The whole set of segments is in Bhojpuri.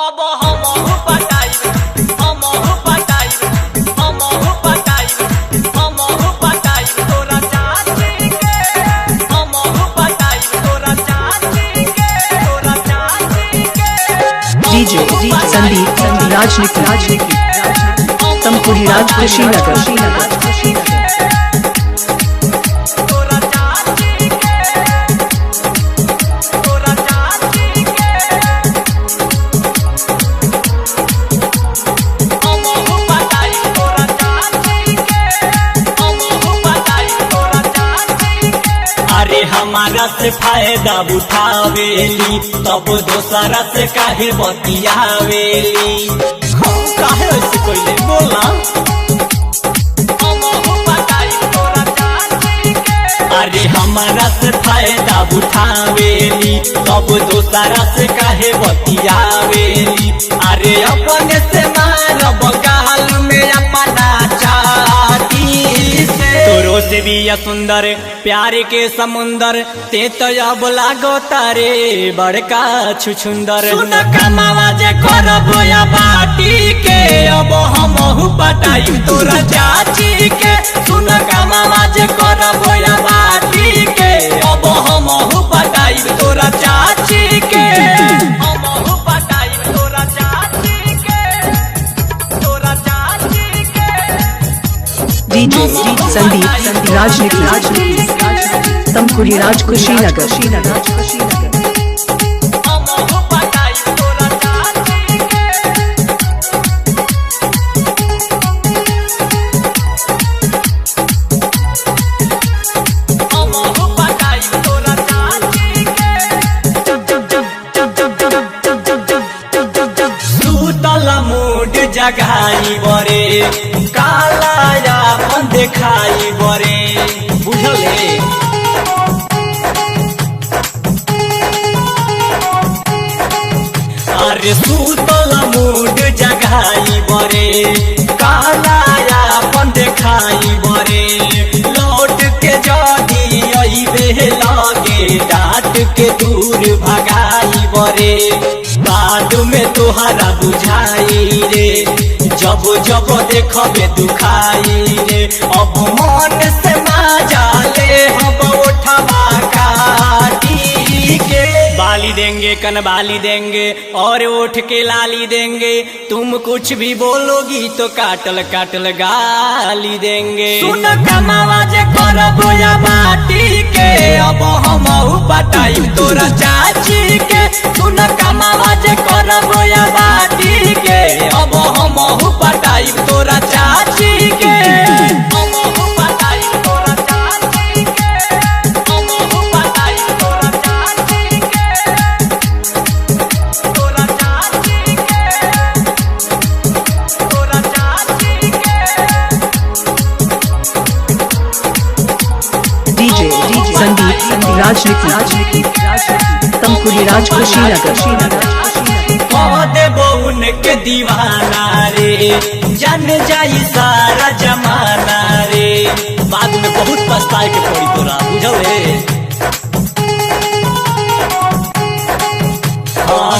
अब हमहु पटाई हमहु पटाई हमहु पटाई हमहु पटाई तोरा चाची के हमहु पटाई तोरा चाची के डीजे संदीप राजनीति तमकुड़ी राज कुशीनगर हमारा से फायदा उठावेली तब दोसरा से काहे बतियावेली। काहे ऐसे कोइले बोला अरे हमारा से फायदा उठावेली तब दोसरा से काहे बतियावेली। अरे अपने से मार बगाल में अपना चाहती से तोरो से भी या सुंदर प्यार के समुंदर ते तो अब लागो तारे बड़का छुछुंदर। सुन कमावा जे करब या बाटी के अब हमहु पटाई तोरा चाची के। सुन कमावा जे करब या बाटी के अब हमहु पटाई तोरा चाची के। हमहु पटाई तोरा चाची के तोरा चाची के। डीजे संदीप राजनीति तमकुड़ी राज कुशीनगर जगाई बरे काला यापन देखाई बरे बुझले। अरे सुतल मूड जगाई बरे काला यापन देखाई बरे। लौट के जदी अइबे लगे डांट के दूर भगाई बरे। बाद में तोहरा बुझाई रे जब जब देखबे दुखाई रे। अब मन से माजा ले हम उठवा काटी के। बाली देंगे कनबाली देंगे और उठ के लाली देंगे। तुम कुछ भी बोलोगी तो काटल काटल गाली देंगे। सुन कमावा जे करब या बाटी के अब हमहु पटाई तोरा चाची के। सुन कमावा जे करब या बाटी के अब हमहु पटाई तोरा चाची के। हमहु पटाई तोरा चाची के हमहु पटाई तोरा चाची के तोरा चाची के तोरा चाची के। डीजे संदीप राजनीति तमकुड़ी राज कुशीनगर देबो उनके दीवाना रे जान जाई सारा जमाना रे। बाद में बहुत पछताए के पड़ी तोरा बुझले। हाँ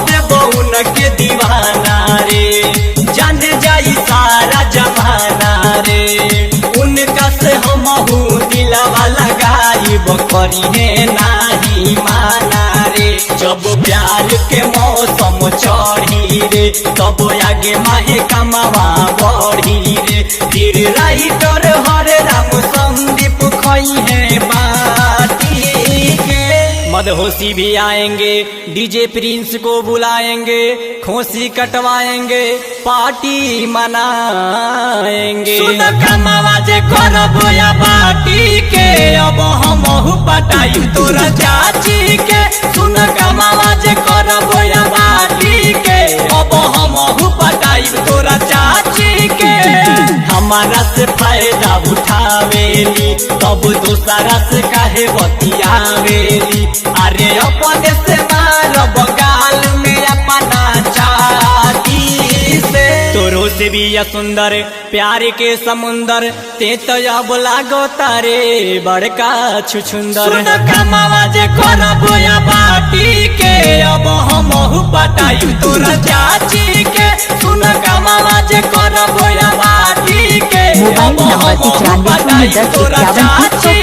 देबो उनके दीवाना रे जान जाई सारा जमाना रे। उनका से हमहु दिलवा लगाई बकरी है नाही माना रे। जब प्यार के मौसम चढ़ी रे तब आगे माहे कमावा बढ़ी रे। फिर राइटर हरे राम संदीप खई है बाटी के। मदहोशी भी आएंगे डीजे प्रिंस को बुलाएंगे। खोसी कटवाएंगे पार्टी मनाएंगे। सुन कमावा जे करब या बाटी के अब हमहु पटाई तोरा चाची के। सुन कमावा जे करब या बाटी के अब हमहु पटाई तोरा चाची के। हमारा से फायदा उठावेली तब दोसरा से काहे बतियावेली। अरे अपने से मार बगाल में अपना चाहती से तोरो से से भी या सुंदर प्यार के समुंदर ते तो अब लागो तारे बड़का छुछुंदर। सुन कमावा जे करबो या बाटी के अब हम पटाई तोरा चाची के। सुन कमावा जे करबो या बाटी के मोबाइल नंबर 95 10 51 7